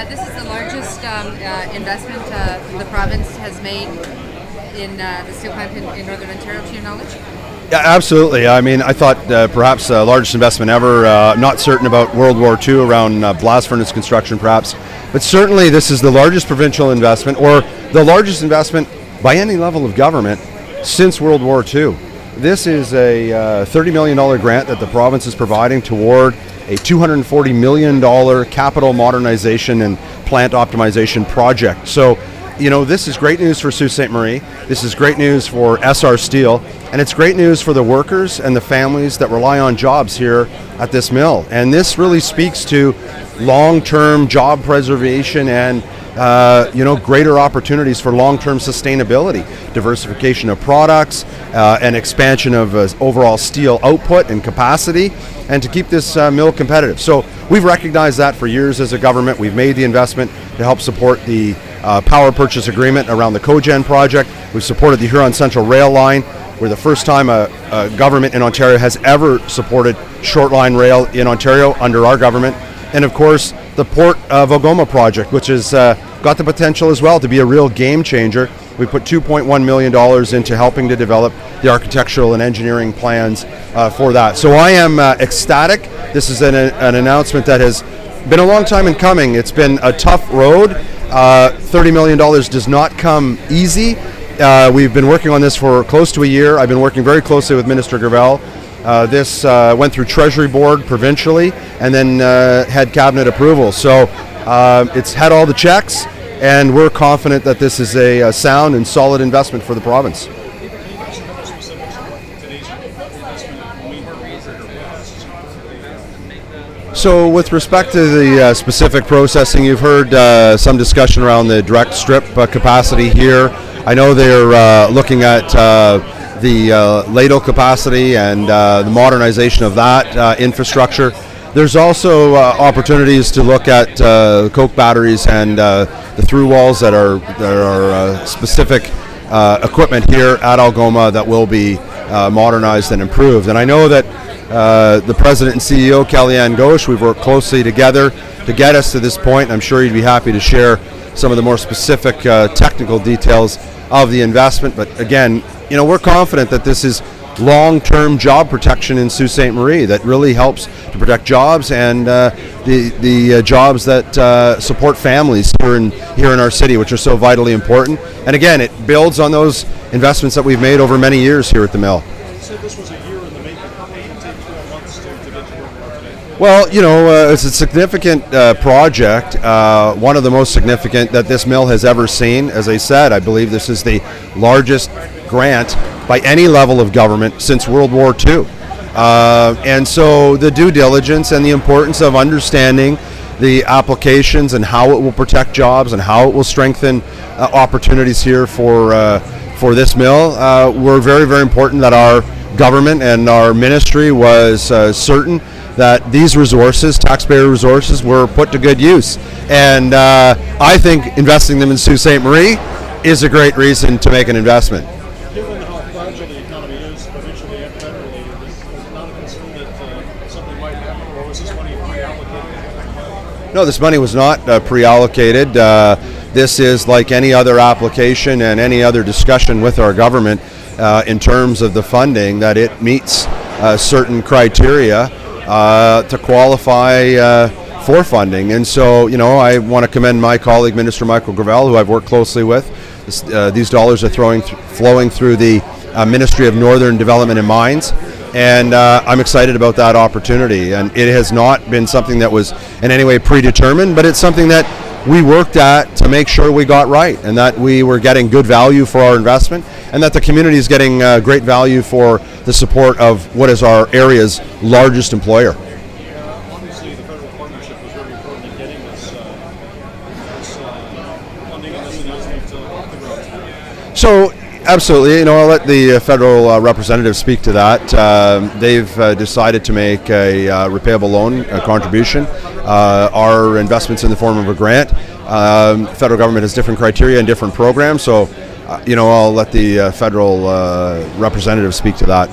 This is the largest investment the province has made in the steel plant in Northern Ontario, to your knowledge? Yeah, absolutely. I mean, I thought perhaps the largest investment ever. Not certain about World War II around blast furnace construction, perhaps. But certainly this is the largest provincial investment, or the largest investment by any level of government since World War II. This is a $30 million grant that the province is providing toward a $240 million capital modernization and plant optimization project. So, you know, this is great news for Sault Ste. Marie. This is great news for Essar Steel, and it's great news for the workers and the families that rely on jobs here at this mill. And this really speaks to long-term job preservation and greater opportunities for long-term sustainability, diversification of products, and expansion of overall steel output and capacity, and to keep this mill competitive. So we've recognized that for years as a government. We've made the investment to help support the power purchase agreement around the cogen project. We've supported the Huron Central Rail Line. We're the first time a government in Ontario has ever supported short line rail in Ontario under our government. And of course, the Port of Algoma project, which has got the potential as well to be a real game changer. We put $2.1 million into helping to develop the architectural and engineering plans for that. So I am ecstatic. This is an announcement that has been a long time in coming. It's been a tough road. $30 million does not come easy. We've been working on this for close to a year. I've been working very closely with Minister Gravel. This went through Treasury Board provincially and then had cabinet approval. So it's had all the checks, and we're confident that this is a sound and solid investment for the province. So with respect to the specific processing, you've heard some discussion around the direct strip capacity here. I know they're looking at the ladle capacity and the modernization of that infrastructure. There's also opportunities to look at coke batteries and the through walls that are specific equipment here at Algoma that will be modernized and improved. And I know that the President and CEO, Kellyanne Ghosh, we've worked closely together to get us to this point. I'm sure you'd be happy to share some of the more specific technical details of the investment. But again, you know, we're confident that this is long-term job protection in Sault Ste. Marie that really helps to protect jobs and the jobs that support families here in our city, which are so vitally important. And again, it builds on those investments that we've made over many years here at the mill. You said this was a year in the making. How did it take 12 months to get to where we are today? Well, you know, it's a significant project, one of the most significant that this mill has ever seen. As I said, I believe this is the largest grant by any level of government since World War II. And so the due diligence and the importance of understanding the applications and how it will protect jobs and how it will strengthen opportunities here for this mill were very, very important. That our government and our ministry was certain that these resources, taxpayer resources, were put to good use. And I think investing them in Sault Ste. Marie is a great reason to make an investment. Given how fragile the economy is, provincially and federally, is it not a concern that something might happen, or was this money pre-allocated? No, this money was not pre-allocated. This is like any other application and any other discussion with our government in terms of the funding, that it meets certain criteria to qualify for funding. And so, you know, I want to commend my colleague, Minister Michael Gravel, who I've worked closely with. These dollars are flowing through the Ministry of Northern Development and Mines, and I'm excited about that opportunity. And it has not been something that was in any way predetermined, but it's something that we worked at to make sure we got right, and that we were getting good value for our investment, and that the community is getting great value for the support of what is our area's largest employer. Obviously, the federal partnership was very important in getting this funding and this investment off the ground. So, absolutely. You know, I'll let the federal representative speak to that. They've decided to make a repayable loan contribution. Our investment's in the form of a grant. Federal government has different criteria and different programs, so you know, I'll let the federal representative speak to that.